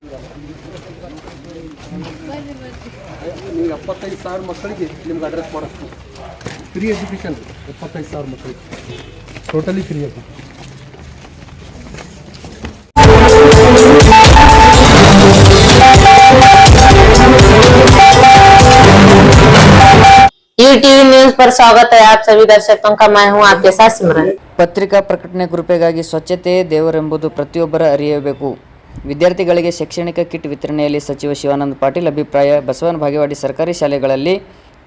ನೀವು 75,000 ಮಕ್ಕಳಿಗೆ ನಿಮ್ಗೆ ಅಡ್ರೆಸ್ ಮಾಡಿಸ್ತೀವಿ. ಫ್ರೀ ಎಜುಕೇಷನ್ 75,000 ಮಕ್ಕಳಿಗೆ ಟೋಟಲಿ ಫ್ರೀ ಅದು. टीवी न्यूज पर स्वागत है आप सभी दर्शकों का। मैं हूं आपके साथ सिमरन। ಪತ್ರಿಕಾ ಪ್ರಕಟಣೆ ಕೃಪೆಗಾಗಿ ಸ್ವಚ್ಛತೆಯೇ ದೇವರೆಂಬುದು ಪ್ರತಿಯೊಬ್ಬರ ಅರಿಯಬೇಕು. ವಿದ್ಯಾರ್ಥಿಗಳಿಗೆ ಶೈಕ್ಷಣಿಕ ಕಿಟ್ ವಿತರಣೆಯಲ್ಲಿ ಸಚಿವ ಶಿವಾನಂದ ಪಾಟೀಲ್ ಅಭಿಪ್ರಾಯ. ಬಸವನ ಬಾಗೇವಾಡಿ ಸರ್ಕಾರಿ ಶಾಲೆಗಳಲ್ಲಿ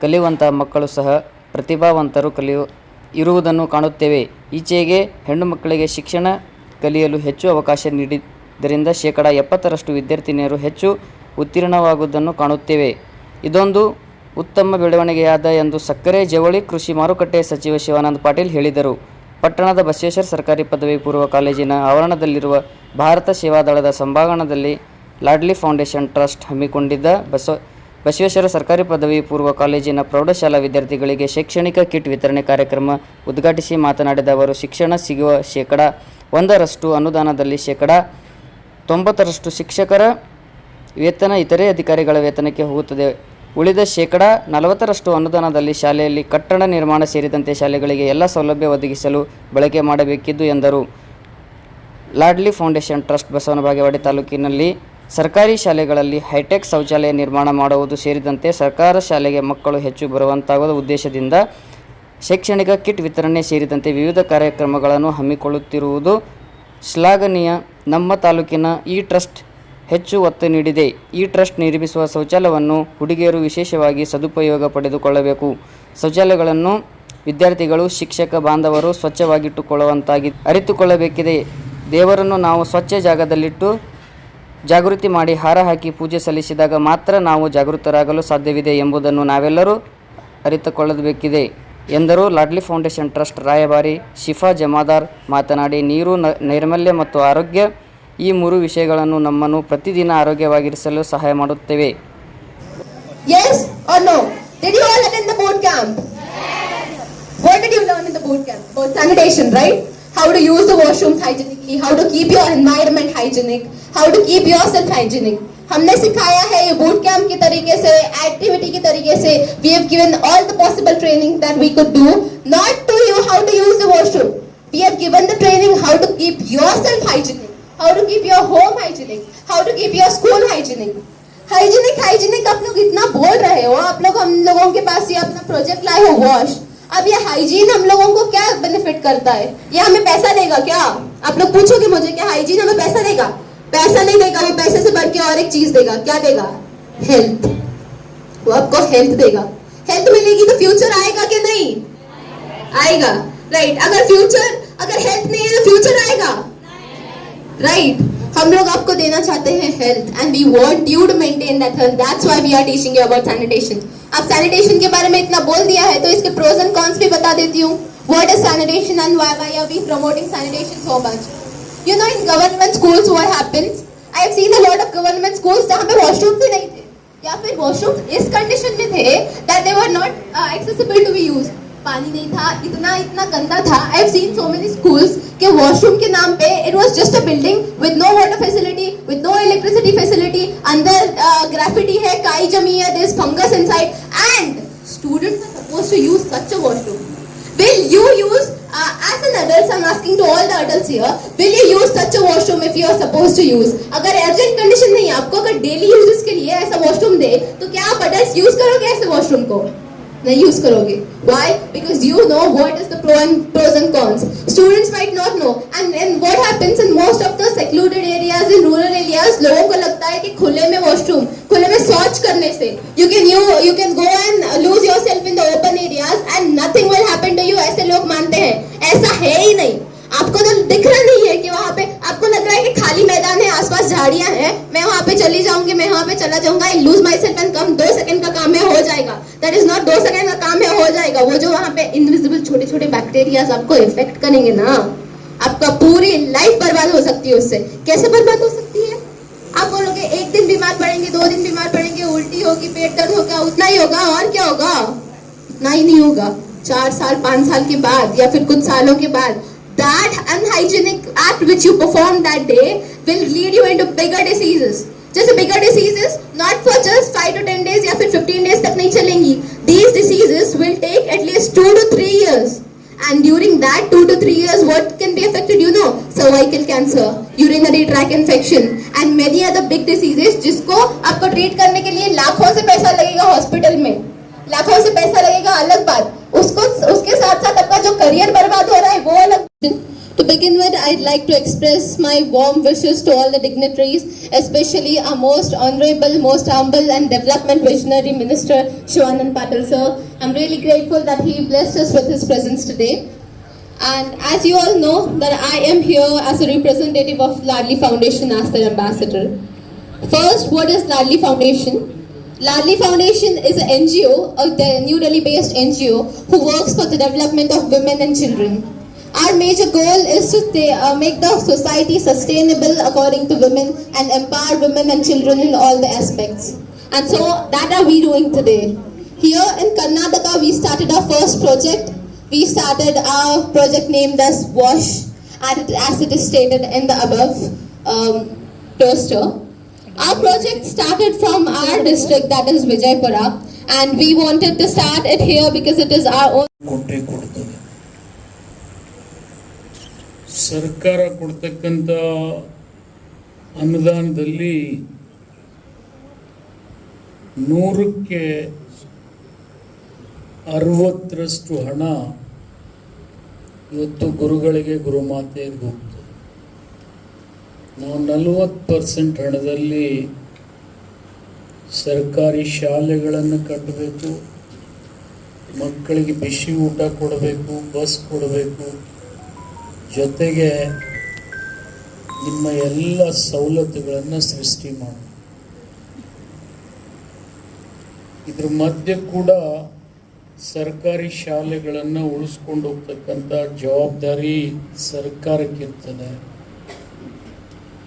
ಕಲಿಯುವಂತಹ ಮಕ್ಕಳು ಸಹ ಪ್ರತಿಭಾವಂತರು ಇರುವುದನ್ನು ಕಾಣುತ್ತೇವೆ. ಈಚೆಗೆ ಹೆಣ್ಣು ಮಕ್ಕಳಿಗೆ ಶಿಕ್ಷಣ ಕಲಿಯಲು ಹೆಚ್ಚು ಅವಕಾಶ ನೀಡಿದ್ದರಿಂದ 70% ವಿದ್ಯಾರ್ಥಿನಿಯರು ಹೆಚ್ಚು ಉತ್ತೀರ್ಣವಾಗುವುದನ್ನು ಕಾಣುತ್ತೇವೆ. ಇದೊಂದು ಉತ್ತಮ ಬೆಳವಣಿಗೆಯಾದ ಎಂದು ಸಕ್ಕರೆ ಜವಳಿ ಕೃಷಿ ಮಾರುಕಟ್ಟೆ ಸಚಿವ ಶಿವಾನಂದ ಪಾಟೀಲ್ ಹೇಳಿದರು. ಪಟ್ಟಣದ ಬಸವೇಶ್ವರ ಸರ್ಕಾರಿ ಪದವಿ ಪೂರ್ವ ಕಾಲೇಜಿನ ಆವರಣದಲ್ಲಿರುವ ಭಾರತ ಸೇವಾದಳದ ಸಭಾಂಗಣದಲ್ಲಿ ಲಾಡ್ಲಿ ಫೌಂಡೇಶನ್ ಟ್ರಸ್ಟ್ ಹಮ್ಮಿಕೊಂಡಿದ್ದ ಬಸವೇಶ್ವರ ಸರ್ಕಾರಿ ಪದವಿ ಪೂರ್ವ ಕಾಲೇಜಿನ ಪ್ರೌಢಶಾಲಾ ವಿದ್ಯಾರ್ಥಿಗಳಿಗೆ ಶೈಕ್ಷಣಿಕ ಕಿಟ್ ವಿತರಣೆ ಕಾರ್ಯಕ್ರಮ ಉದ್ಘಾಟಿಸಿ ಮಾತನಾಡಿದ ಅವರು, ಶಿಕ್ಷಣ ಸಿಗುವ 1% ಅನುದಾನದಲ್ಲಿ 90% ಶಿಕ್ಷಕರ ವೇತನ ಇತರೆ ಅಧಿಕಾರಿಗಳ ವೇತನಕ್ಕೆ ಹೋಗುತ್ತದೆ. ಉಳಿದ 40% ಅನುದಾನದಲ್ಲಿ ಶಾಲೆಯಲ್ಲಿ ಕಟ್ಟಡ ನಿರ್ಮಾಣ ಸೇರಿದಂತೆ ಶಾಲೆಗಳಿಗೆ ಎಲ್ಲ ಸೌಲಭ್ಯ ಒದಗಿಸಲು ಬಳಕೆ ಮಾಡಬೇಕಿದ್ದು ಎಂದರು. Lordly foundation trust Basavana Bagewadi ತಾಲೂಕಿನಲ್ಲಿ ಸರ್ಕಾರಿ ಶಾಲೆಗಳಲ್ಲಿ ಹೈಟೆಕ್ ಶೌಚಾಲಯ ನಿರ್ಮಾಣ ಮಾಡುವುದು ಸೇರಿದಂತೆ ಸರ್ಕಾರ ಶಾಲೆಗೆ ಮಕ್ಕಳು ಹೆಚ್ಚು ಬರುವಂತಾಗುವ ಉದ್ದೇಶದಿಂದ ಶೈಕ್ಷಣಿಕ ಕಿಟ್ ವಿತರಣೆ ಸೇರಿದಂತೆ ವಿವಿಧ ಕಾರ್ಯಕ್ರಮಗಳನ್ನು ಹಮ್ಮಿಕೊಳ್ಳುತ್ತಿರುವುದು ಶ್ಲಾಘನೀಯ. ನಮ್ಮ ತಾಲೂಕಿನ ಈ ಟ್ರಸ್ಟ್ ಹೆಚ್ಚು ಒತ್ತು ನೀಡಿದೆ. ಈ ಟ್ರಸ್ಟ್ ನಿರ್ಮಿಸುವ ಶೌಚಾಲಯವನ್ನು ಹುಡುಗಿಯರು ವಿಶೇಷವಾಗಿ ಸದುಪಯೋಗ ಪಡೆದುಕೊಳ್ಳಬೇಕು. ಶೌಚಾಲಯಗಳನ್ನು ವಿದ್ಯಾರ್ಥಿಗಳು ಶಿಕ್ಷಕ ಬಾಂಧವರು ಸ್ವಚ್ಛವಾಗಿಟ್ಟುಕೊಳ್ಳುವಂತಾಗಿ ಅರಿತುಕೊಳ್ಳಬೇಕಿದೆ. ದೇವರನ್ನು ನಾವು ಸ್ವಚ್ಛ ಜಾಗದಲ್ಲಿಟ್ಟು ಜಾಗೃತಿ ಮಾಡಿ ಹಾರ ಹಾಕಿ ಪೂಜೆ ಸಲ್ಲಿಸಿದಾಗ ಮಾತ್ರ ನಾವು ಜಾಗೃತರಾಗಲು ಸಾಧ್ಯವಿದೆ ಎಂಬುದನ್ನು ನಾವೆಲ್ಲರೂ ಅರಿತುಕೊಳ್ಳಬೇಕಿದೆ ಎಂದರು. ಲಾಡ್ಲಿ ಫೌಂಡೇಶನ್ ಟ್ರಸ್ಟ್ ರಾಯಭಾರಿ ಶಿಫಾ ಜಮಾದಾರ್ ಮಾತನಾಡಿ, ನೀರು, ನೈರ್ಮಲ್ಯ ಮತ್ತು ಆರೋಗ್ಯ ಈ 3 ವಿಷಯಗಳನ್ನು ನಮ್ಮನ್ನು ಪ್ರತಿದಿನ ಆರೋಗ್ಯವಾಗಿರಿಸಲು ಸಹಾಯ ಮಾಡುತ್ತವೆ. Yes or no? Did you all attend the boot camp? What did you learn in the boot camp? About sanitation, right? How to use the washrooms hygienically, how to keep your environment hygienic, how to keep yourself hygienic. हमने सिखाया है ये boot camp के तरीके से, activity के तरीके से. We have given all the possible training that we could do, not to you how to use the washroom. We have given the training how to keep yourself hygienic, how to keep your home hygienic, how to keep your school hygienic. Hygienic आप लोग इतना बोल रहे हो, आप लोग हम लोगों के पास ये अपना प्रोजेक्ट लाए हो वॉश. अब ये हाइजीन हम लोगों को क्या बेनिफिट करता है? ये हमें पैसा देगा क्या? आप लोग पूछोगे मुझे क्या हाइजीन हमें पैसा देगा? पैसा नहीं देगा, वो पैसे से बढ़ के और एक चीज देगा. क्या देगा? हेल्थ. वो आपको हेल्थ देगा. हेल्थ मिलेगी तो फ्यूचर आएगा कि नहीं आएगा? राइट. अगर हेल्थ नहीं है तो फ्यूचर आएगा? राइट. हम लोग आपको देना चाहते हैं health and we want you to maintain that health. That's why we are teaching you about sanitation. अब सैनिटेशन के बारे में इतना बोल दिया है तो इसके प्रोज एंड कॉन्स भी बता देती हूँ. What is sanitation and why are we promoting sanitation so much? You know, in government schools what happens, I have seen a lot of government schools जहां पे वॉशरूम्स ही नहीं थे, या फिर वॉशरूम्स इस कंडीशन में थे that they were not accessible to be used. पानी नहीं था, इतना गंदा था. I have seen so many schools के वॉशरूम के नाम पे it was just a building with no water facility, with no electricity facility. अंदर ग्राफिटी है, काई जमी है, there is fungus inside and students are supposed to use such a washroom. Will you use as an adult, I'm asking to all the adults here, will you use such a washroom if you are supposed to use? अगर urgent condition नहीं है आपको, अगर daily uses के लिए ऐसा washroom दे तो क्या आप adults use करोगे ऐसे washroom को? नहीं यूज करोगे. Why? Because you know what is the pros and cons. Students might not know. And then what happens in most of the secluded areas, in rural areas, लोगों को लगता है कि खुले में washroom, खुले में शौच करने से you can go and lose yourself in the open areas and nothing will happen to you. ऐसे लोग मानते हैं. ऐसा है ही नहीं. आपको तो दिख रहा नहीं है कि वहाँ पे आपको लग रहा है कि खाली मैदान है, आसपास झाड़ियां हैं, मैं वहाँ पे चली जाऊंगी, मैं वहाँ पे चला जाऊंगा, I lose my self and come. 2 second का काम है, हो जाएगा. दैट इज नॉट 2 सेकंड का काम है, हो जाएगा. वो जो वहाँ पे इनविजिबल छोटे छोटे बैक्टीरियाज आपको इफेक्ट करेंगे ना, आपका पूरी लाइफ बर्बाद हो सकती है उससे. कैसे बर्बाद हो सकती है? आप बोलोगे 1 दिन बीमार पड़ेंगे, 2 दिन बीमार पड़ेंगे, उल्टी होगी, पेट दर्द होगा, उतना ही होगा. और क्या होगा? उतना ही नहीं होगा. 4 साल 5 साल के बाद या फिर कुछ सालों के बाद that unhygienic act which you performed that day will lead you into bigger diseases. जैसे bigger diseases not for just 5 to 10 days या फिर 15 days तक नहीं चलेंगी. These diseases will take at least 2 to 3 years. And during that 2 to 3 years, what can be affected? You know, cervical cancer, urinary tract infection, and many other big diseases जिसको आपको treat करने के लिए लाखों से पैसा लगेगा हॉस्पिटल में, लाखों से पैसा लगेगा अलग बात, उसको उसके साथ साथ आपका जो करियर बर्बाद हो रहा है वो अलग. To begin with, I'd like to express my warm wishes to all the dignitaries, especially our most honorable, most humble and development visionary Minister Shivanand Patil sir. I'm really grateful that he blessed us with his presence today. And as you all know, that I am here as a representative of Ladli Foundation as their ambassador. First, what is Ladli Foundation? Ladli Foundation is an NGO, a New Delhi based NGO who works for the development of women and children. Our major goal is to make the society sustainable according to women and empower women and children in all the aspects. And so that are we doing today. Here in Karnataka, we started our first project. We started our project named as WASH, as it is stated in the above poster. Our project started from our district, that is Vijaypura, and we wanted to start it here because it is our own. ಸರ್ಕಾರ ಕೊಡ್ತಕ್ಕಂಥ ಅನುದಾನದಲ್ಲಿ 100ಕ್ಕೆ 60ರಷ್ಟು ಹಣ ಇವತ್ತು ಗುರುಗಳಿಗೆ ಗುರುಮಾತೆಗೆ ಹೋಗ್ತದೆ. ನಾವು 40% ಹಣದಲ್ಲಿ ಸರ್ಕಾರಿ ಶಾಲೆಗಳನ್ನು ಕಟ್ಟಬೇಕು, ಮಕ್ಕಳಿಗೆ ಬಿಸಿ ಊಟ ಕೊಡಬೇಕು, ಬಸ್ ಕೊಡಬೇಕು, ಜೊತೆಗೆ ನಿಮ್ಮ ಎಲ್ಲ ಸವಲತ್ತುಗಳನ್ನು ಸೃಷ್ಟಿ ಮಾಡಿ. ಇದ್ರ ಮಧ್ಯೆ ಕೂಡ ಸರ್ಕಾರಿ ಶಾಲೆಗಳನ್ನು ಉಳಿಸ್ಕೊಂಡು ಹೋಗ್ತಕ್ಕಂಥ ಜವಾಬ್ದಾರಿ ಸರ್ಕಾರಕ್ಕಿರ್ತದೆ.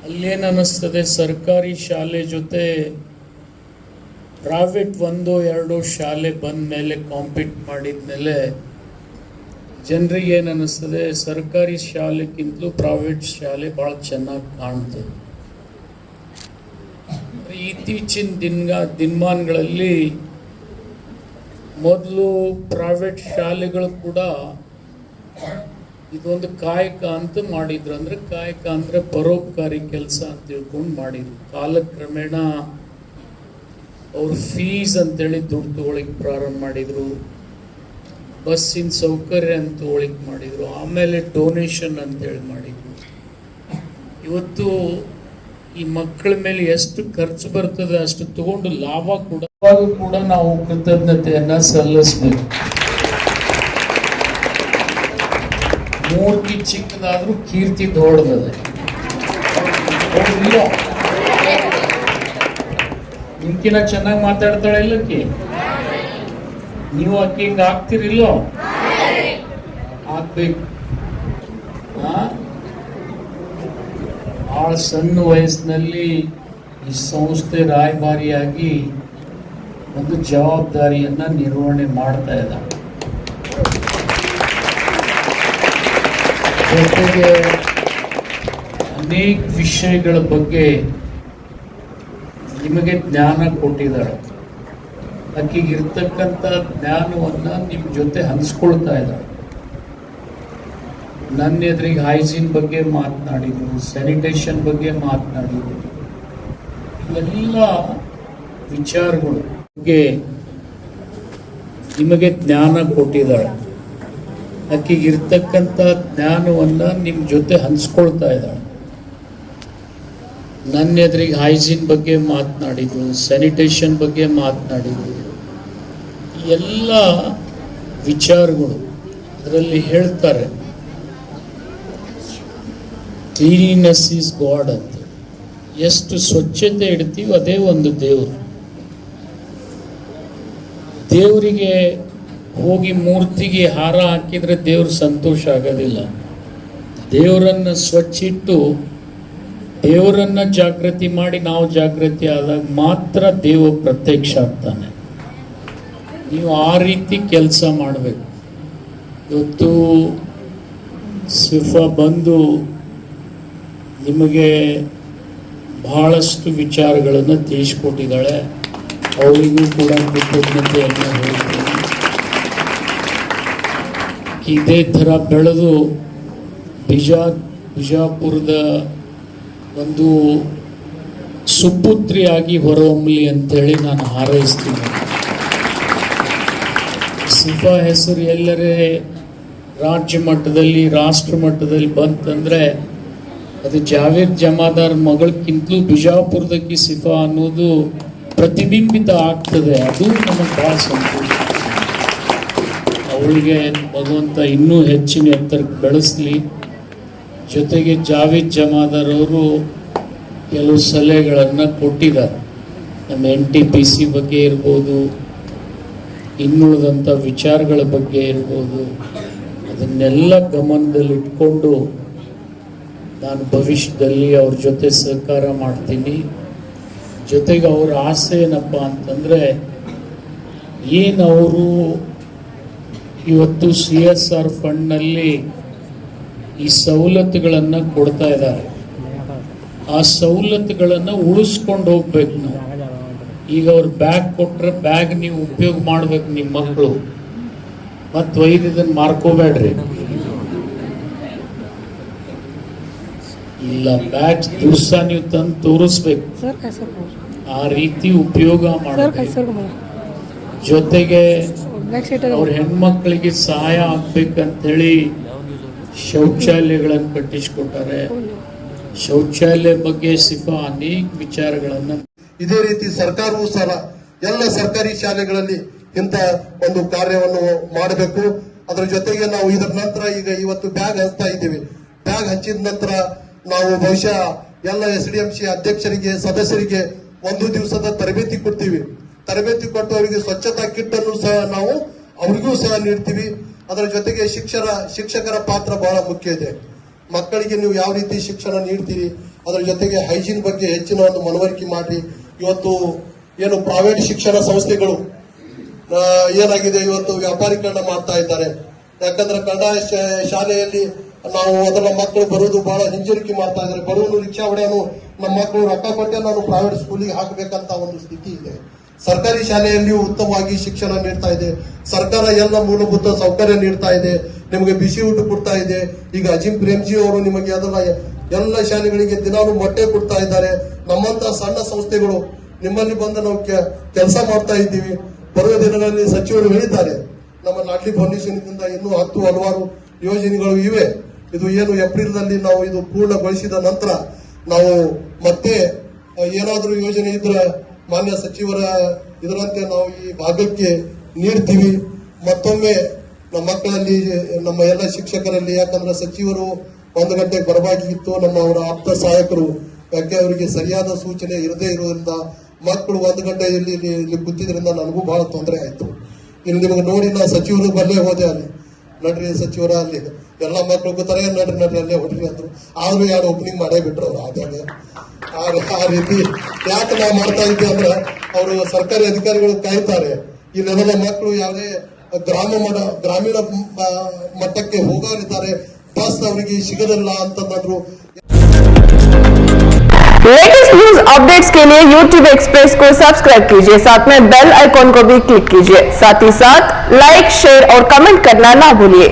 ಅಲ್ಲೇನು ಅನ್ನಿಸ್ತದೆ, ಸರ್ಕಾರಿ ಶಾಲೆ ಜೊತೆ ಪ್ರೈವೇಟ್ 1-2 ಶಾಲೆ ಬಂದ ಮೇಲೆ ಕಾಂಪೀಟ್ ಮಾಡಿದ ಮೇಲೆ ಜನರಿಗೆ ಏನು ಅನ್ನಿಸ್ತದೆ, ಸರ್ಕಾರಿ ಶಾಲೆಗಿಂತಲೂ ಪ್ರೈವೇಟ್ ಶಾಲೆ ಭಾಳ ಚೆನ್ನಾಗಿ ಕಾಣ್ತದೆ. ಇತ್ತೀಚಿನ ದಿನಮಾನಗಳಲ್ಲಿ ಮೊದಲು ಪ್ರೈವೇಟ್ ಶಾಲೆಗಳು ಕೂಡ ಇದೊಂದು ಕಾಯಕ ಅಂತ ಮಾಡಿದ್ರು. ಅಂದರೆ ಕಾಯಕ ಅಂದರೆ ಪರೋಪಕಾರಿ ಕೆಲಸ ಅಂತ ತಿಳ್ಕೊಂಡು ಮಾಡಿದ್ರು. ಕಾಲಕ್ರಮೇಣ ಅವರು ಫೀಸ್ ಅಂತೇಳಿ ದುಡ್ಡು ತಗೊಳ್ಳಿಕ್ಕೆ ಪ್ರಾರಂಭ ಮಾಡಿದರು, ಬಸ್ಸಿನ ಸೌಕರ್ಯ ಅಂತ ತಗೊಳ್ಳಿಕ್ಕೆ ಮಾಡಿದರು, ಆಮೇಲೆ ಡೊನೇಷನ್ ಅಂತೇಳಿ ಮಾಡಿದರು. ಇವತ್ತು ಈ ಮಕ್ಕಳ ಮೇಲೆ ಎಷ್ಟು ಖರ್ಚು ಬರ್ತದೆ ಅಷ್ಟು ತಗೊಂಡು ಲಾಭ ಕೂಡ ನಾವು ಕೃತಜ್ಞತೆಯನ್ನು ಸಲ್ಲಿಸಬೇಕು. ಮೂರ್ತಿ ಚಿಕ್ಕದಾದ್ರೂ ಕೀರ್ತಿ ದೊಡ್ಡದದೆ. ನಿಮ್ಕಿನ ಚೆನ್ನಾಗಿ ಮಾತಾಡ್ತಾಳೆ ಇಲ್ಲಕ್ಕಿ, ನೀವು ಅಕ್ಕಿ ಹಿಂಗ ಆಗ್ತಿರಿಲ್ಲೋ, ಆಗ್ಬೇಕು. ಭಾಳ ಸಣ್ಣ ವಯಸ್ಸಿನಲ್ಲಿ ಈ ಸಂಸ್ಥೆ ರಾಯಭಾರಿಯಾಗಿ ಒಂದು ಜವಾಬ್ದಾರಿಯನ್ನ ನಿರ್ವಹಣೆ ಮಾಡ್ತಾ ಇದ್ದಾರೆ. ಜೊತೆಗೆ ಅನೇಕ ವಿಷಯಗಳ ಬಗ್ಗೆ ನಿಮಗೆ ಜ್ಞಾನ ಕೊಟ್ಟಿದ್ದಾರೆ. ಆಕೆಗಿರ್ತಕ್ಕಂಥ ಜ್ಞಾನವನ್ನ ನಿಮ್ಮ ಜೊತೆ ಹಂಚ್ಕೊಳ್ತಾ ಇದ್ದಾರೆ. ನನ್ನ ಎದುರಿಗೆ ಹೈಜೀನ್ ಬಗ್ಗೆ ಮಾತನಾಡಿದ್ರು, ಸ್ಯಾನಿಟೇಷನ್ ಬಗ್ಗೆ ಮಾತನಾಡಿದ್ರು. ಇವೆಲ್ಲ ವಿಚಾರಗಳು ಬಗ್ಗೆ ನಿಮಗೆ ಜ್ಞಾನ ಕೊಟ್ಟಿದ್ದಾಳೆ. ಆಕೆಗಿರ್ತಕ್ಕಂಥ ಜ್ಞಾನವನ್ನ ನಿಮ್ಮ ಜೊತೆ ಹಂಚ್ಕೊಳ್ತಾ ಇದ್ದಾಳೆ. ನನ್ನ ಎದುರಿಗೆ ಹೈಜೀನ್ ಬಗ್ಗೆ ಮಾತನಾಡಿದ್ರು, ಸ್ಯಾನಿಟೇಷನ್ ಬಗ್ಗೆ ಮಾತನಾಡಿದ್ರು. ಎಲ್ಲ ವಿಚಾರಗಳು ಅದರಲ್ಲಿ ಹೇಳ್ತಾರೆ, ಕ್ಲೀನಿನೆಸ್ ಈಸ್ ಗಾಡ್ ಅಂತ. ಎಷ್ಟು ಸ್ವಚ್ಛತೆ ಇಡ್ತೀವಿ ಅದೇ ಒಂದು ದೇವರು. ದೇವರಿಗೆ ಹೋಗಿ ಮೂರ್ತಿಗೆ ಹಾರ ಹಾಕಿದ್ರೆ ದೇವ್ರ ಸಂತೋಷ ಆಗೋದಿಲ್ಲ. ದೇವರನ್ನ ಸ್ವಚ್ಛ ಇಟ್ಟು ದೇವರನ್ನ ಜಾಗೃತಿ ಮಾಡಿ ನಾವು ಜಾಗೃತಿ ಆದಾಗ ಮಾತ್ರ ದೇವ ಪ್ರತ್ಯಕ್ಷ ಆಗ್ತಾನೆ. ನೀವು ಆ ರೀತಿ ಕೆಲಸ ಮಾಡಬೇಕು. ಇವತ್ತು ಸ್ವಿಫಾ ಬಂದು ನಿಮಗೆ ಬಹಳಷ್ಟು ವಿಚಾರಗಳನ್ನು ತಿಳಿಸ್ಕೊಟ್ಟಿದ್ದಾಳೆ. ಅವರಿಗೂ ಕೂಡ ಕೃತಜ್ಞತೆಯನ್ನು ಹೇಳ್ತೀನಿ. ಇದೇ ಥರ ಬೆಳೆದು ಬಿಜಾಪುರದ ಒಂದು ಸುಪುತ್ರಿಯಾಗಿ ಹೊರಹೊಮ್ಮಲಿ ಅಂತೇಳಿ ನಾನು ಹಾರೈಸ್ತೀನಿ. ಸಿಫಾ ಹೆಸರು ಎಲ್ಲರೇ ರಾಜ್ಯ ಮಟ್ಟದಲ್ಲಿ ರಾಷ್ಟ್ರ ಮಟ್ಟದಲ್ಲಿ ಬಂತಂದರೆ ಅದು ಜಾವೇದ್ ಜಮಾದಾರ್ ಮಗಳಕ್ಕಿಂತಲೂ ಬಿಜಾಪುರದಕ್ಕೆ ಸಿಫಾ ಅನ್ನೋದು ಪ್ರತಿಬಿಂಬಿತ ಆಗ್ತದೆ. ಅದು ನಮಗೆ ಭಾಳ ಸಂತೋಷ. ಅವಳಿಗೆ ಭಗವಂತ ಇನ್ನೂ ಹೆಚ್ಚಿನ ಎತ್ತರಕ್ಕೆ ಬೆಳೆಸಲಿ. ಜೊತೆಗೆ ಜಾವೇದ್ ಜಮಾದಾರ್ ಅವರು ಕೆಲವು ಸಲಹೆಗಳನ್ನು ಕೊಟ್ಟಿದ್ದಾರೆ. ನಮ್ಮ NTPC ಬಗ್ಗೆ ಇರ್ಬೋದು, ಇನ್ನುಳಿದಂಥ ವಿಚಾರಗಳ ಬಗ್ಗೆ ಇರ್ಬೋದು, ಅದನ್ನೆಲ್ಲ ಗಮನದಲ್ಲಿಟ್ಕೊಂಡು ನಾನು ಭವಿಷ್ಯದಲ್ಲಿ ಅವ್ರ ಜೊತೆ ಸಹಕಾರ ಮಾಡ್ತೀನಿ. ಜೊತೆಗೆ ಅವ್ರ ಆಸೆ ಏನಪ್ಪ ಅಂತಂದರೆ, ಏನವರು ಇವತ್ತು CSR ಫಂಡ್ನಲ್ಲಿ ಈ ಸವಲತ್ತುಗಳನ್ನು ಕೊಡ್ತಾ ಇದ್ದಾರೆ, ಆ ಸವಲತ್ತುಗಳನ್ನು ಉಳಿಸ್ಕೊಂಡು ಹೋಗ್ಬೇಕು ನಾವು. ಈಗ ಅವ್ರು ಬ್ಯಾಗ್ ಕೊಟ್ಟರೆ ಬ್ಯಾಗ್ ನೀವು ಉಪಯೋಗ ಮಾಡ್ಬೇಕು ನಿಮ್ಮ ಮಕ್ಕಳು, ಮತ್ತು ಒಯ್ದು ಇದನ್ನು ಮಾರ್ಕೋಬೇಡ್ರಿ. ಇಲ್ಲ, ಬ್ಯಾಗ್ ದಿವಸ ನೀವು ತಂದು ತೋರಿಸ್ಬೇಕು, ಆ ರೀತಿ ಉಪಯೋಗ ಮಾಡಬೇಕು. ಜೊತೆಗೆ ಅವ್ರ ಹೆಣ್ಮಕ್ಳಿಗೆ ಸಹಾಯ ಆಗ್ಬೇಕಂತೇಳಿ ಶೌಚಾಲಯಗಳನ್ನು ಕಟ್ಟಿಸ್ಕೊಟ್ಟಾರೆ. ಶೌಚಾಲಯ ಬಗ್ಗೆ ಸಿಫಾ ಅನೇಕ ವಿಚಾರಗಳನ್ನು. ಇದೇ ರೀತಿ ಸರ್ಕಾರವೂ ಸಹ ಎಲ್ಲ ಸರ್ಕಾರಿ ಶಾಲೆಗಳಲ್ಲಿ ಇಂಥ ಒಂದು ಕಾರ್ಯವನ್ನು ಮಾಡಬೇಕು. ಅದರ ಜೊತೆಗೆ ನಾವು ಇದರ ನಂತರ ಈಗ ಇವತ್ತು ಬ್ಯಾಗ್ ಹಂಚ್ತಾ ಇದ್ದೀವಿ. ಬ್ಯಾಗ್ ಹಂಚಿದ ನಂತರ ನಾವು ಬಹುಶಃ ಎಲ್ಲ SDMC ಅಧ್ಯಕ್ಷರಿಗೆ ಸದಸ್ಯರಿಗೆ ಒಂದು ದಿವಸದ ತರಬೇತಿ ಕೊಡ್ತೀವಿ. ತರಬೇತಿ ಕೊಟ್ಟು ಅವರಿಗೆ ಸ್ವಚ್ಛತಾ ಕಿಟ್ ಅನ್ನು ಸಹ ನಾವು ಅವರಿಗೂ ಸಹ ನೀಡ್ತೀವಿ. ಅದರ ಜೊತೆಗೆ ಶಿಕ್ಷಕರ ಪಾತ್ರ ಬಹಳ ಮುಖ್ಯ ಇದೆ. ಮಕ್ಕಳಿಗೆ ನೀವು ಯಾವ ರೀತಿ ಶಿಕ್ಷಣ ನೀಡ್ತೀರಿ, ಅದರ ಜೊತೆಗೆ ಹೈಜೀನ್ ಬಗ್ಗೆ ಹೆಚ್ಚಿನ ಒಂದು ಮನವರಿಕೆ ಮಾಡಿ. ಇವತ್ತು ಏನು ಪ್ರೈವೇಟ್ ಶಿಕ್ಷಣ ಸಂಸ್ಥೆಗಳು ಏನಾಗಿದೆ, ಇವತ್ತು ವ್ಯಾಪಾರೀಕರಣ ಮಾಡ್ತಾ ಇದ್ದಾರೆ. ಯಾಕಂದ್ರೆ ಕನ್ನಡ ಶಾಲೆಯಲ್ಲಿ ನಾವು ಅದರ ಮಕ್ಕಳು ಬರುವುದು ಬಹಳ ಹಿಂಜರಿಕೆ ಮಾಡ್ತಾ ಇದ್ದಾರೆ. ಬರುವುದು ರಿಕ್ಷಾ ಹೊಡೆಯನು ನಮ್ಮ ಮಕ್ಕಳು ರೊಕ್ಕ ಕೊಟ್ಟೆ ನಾನು ಪ್ರೈವೇಟ್ ಸ್ಕೂಲಿಗೆ ಹಾಕಬೇಕಂತ ಒಂದು ಸ್ಥಿತಿ ಇದೆ. ಸರ್ಕಾರಿ ಶಾಲೆಯಲ್ಲಿಯೂ ಉತ್ತಮವಾಗಿ ಶಿಕ್ಷಣ ನೀಡ್ತಾ ಇದೆ. ಸರ್ಕಾರ ಎಲ್ಲ ಮೂಲಭೂತ ಸೌಕರ್ಯ ನೀಡ್ತಾ ಇದೆ. ನಿಮಗೆ ಬಿಸಿ ಊಟ ಕೊಡ್ತಾ ಇದೆ. ಈಗ ಅಜಿಂ ಪ್ರೇಮ್ಜಿ ಅವರು ನಿಮಗೆ ಅದನ್ನ ಎಲ್ಲ ಶಾಲೆಗಳಿಗೆ ದಿನಾಲು ಮೊಟ್ಟೆ ಕೊಡ್ತಾ ಇದ್ದಾರೆ. ನಮ್ಮಂತ ಸಣ್ಣ ಸಂಸ್ಥೆಗಳು ನಿಮ್ಮಲ್ಲಿ ಬಂದು ನಾವು ಕೆಲಸ ಮಾಡ್ತಾ ಇದ್ದೀವಿ. ಬರುವ ದಿನಗಳಲ್ಲಿ ಸಚಿವರು ಹೇಳಿದ್ದಾರೆ, ನಮ್ಮ ಲಾಡ್ಲಿ ಫೌಂಡೇಶನ್ ಇಂದ ಇನ್ನೂ 10 ಹಲವಾರು ಯೋಜನೆಗಳು ಇವೆ. ಇದು ಏನು ಏಪ್ರಿಲ್ನಲ್ಲಿ ನಾವು ಇದು ಪೂರ್ಣಗೊಳಿಸಿದ ನಂತರ ನಾವು ಮತ್ತೆ ಏನಾದರೂ ಯೋಜನೆ ಇದ್ರೆ ಮಾನ್ಯ ಸಚಿವರ ಇದರಂತೆ ನಾವು ಈ ಭಾಗಕ್ಕೆ ನೀಡ್ತೀವಿ. ಮತ್ತೊಮ್ಮೆ ನಮ್ಮ ಮಕ್ಕಳಲ್ಲಿ, ನಮ್ಮ ಎಲ್ಲ ಶಿಕ್ಷಕರಲ್ಲಿ, ಯಾಕಂದ್ರೆ ಸಚಿವರು 1 ಗಂಟೆಗೆ ಬರಬೇಕಾಗಿತ್ತು, ನಮ್ಮ ಅವರ ಆಪ್ತ ಸಹಾಯಕರು ಯಾಕೆ ಅವರಿಗೆ ಸರಿಯಾದ ಸೂಚನೆ ಇರದೇ ಇರೋದ್ರಿಂದ ಮಕ್ಕಳು 1 ಗಂಟೆಯಲ್ಲಿ ಇಲ್ಲಿ ಕೂತಿದ್ರಿಂದ ನನಗೂ ಬಹಳ ತೊಂದರೆ ಆಯ್ತು. ಇಲ್ಲಿ ನಿಮಗೆ ನೋಡಿ ನಾ ಸಚಿವರು ಬಲ್ಲೇ ಹೋದೆ, ಅಲ್ಲಿ ನಡ್ರಿ ಸಚಿವರ ಅಲ್ಲಿ ಎಲ್ಲ ಮಕ್ಕಳು ಕೂತಾರೆ, ನಡ್ರಿ ಅಲ್ಲೇ ಹೊಡ್ರಿ ಅಂದ್ರು. ಆದ್ರೂ ಯಾರು ಓಪನಿಂಗ್ ಮಾಡೇ ಬಿಟ್ರು. ಆದಾಗ ಆ ರೀತಿ ಯಾಕೆ ನಾವು ಮಾಡ್ತಾ ಇದ್ದೀವಿ ಅಂದ್ರೆ ಅವರು ಸರ್ಕಾರಿ ಅಧಿಕಾರಿಗಳು ಕಾಯ್ತಾರೆ. ಇಲ್ಲೆಲ್ಲ ಮಕ್ಕಳು ಯಾವುದೇ ಗ್ರಾಮೀಣ ಮಟ್ಟಕ್ಕೆ ಹೋಗಲಿದ್ದಾರೆ, ಬಸ್ ಅವರಿಗೆ ಸಿಗಲಿಲ್ಲ ಅಂತಂದ್ರು. लेटेस्ट न्यूज अपडेट्स के लिए YouTube एक्सप्रेस को सब्सक्राइब कीजिए, साथ में बेल आइकॉन को भी क्लिक कीजिए। साथ ही साथ लाइक, शेयर और कमेंट करना ना भूलिए।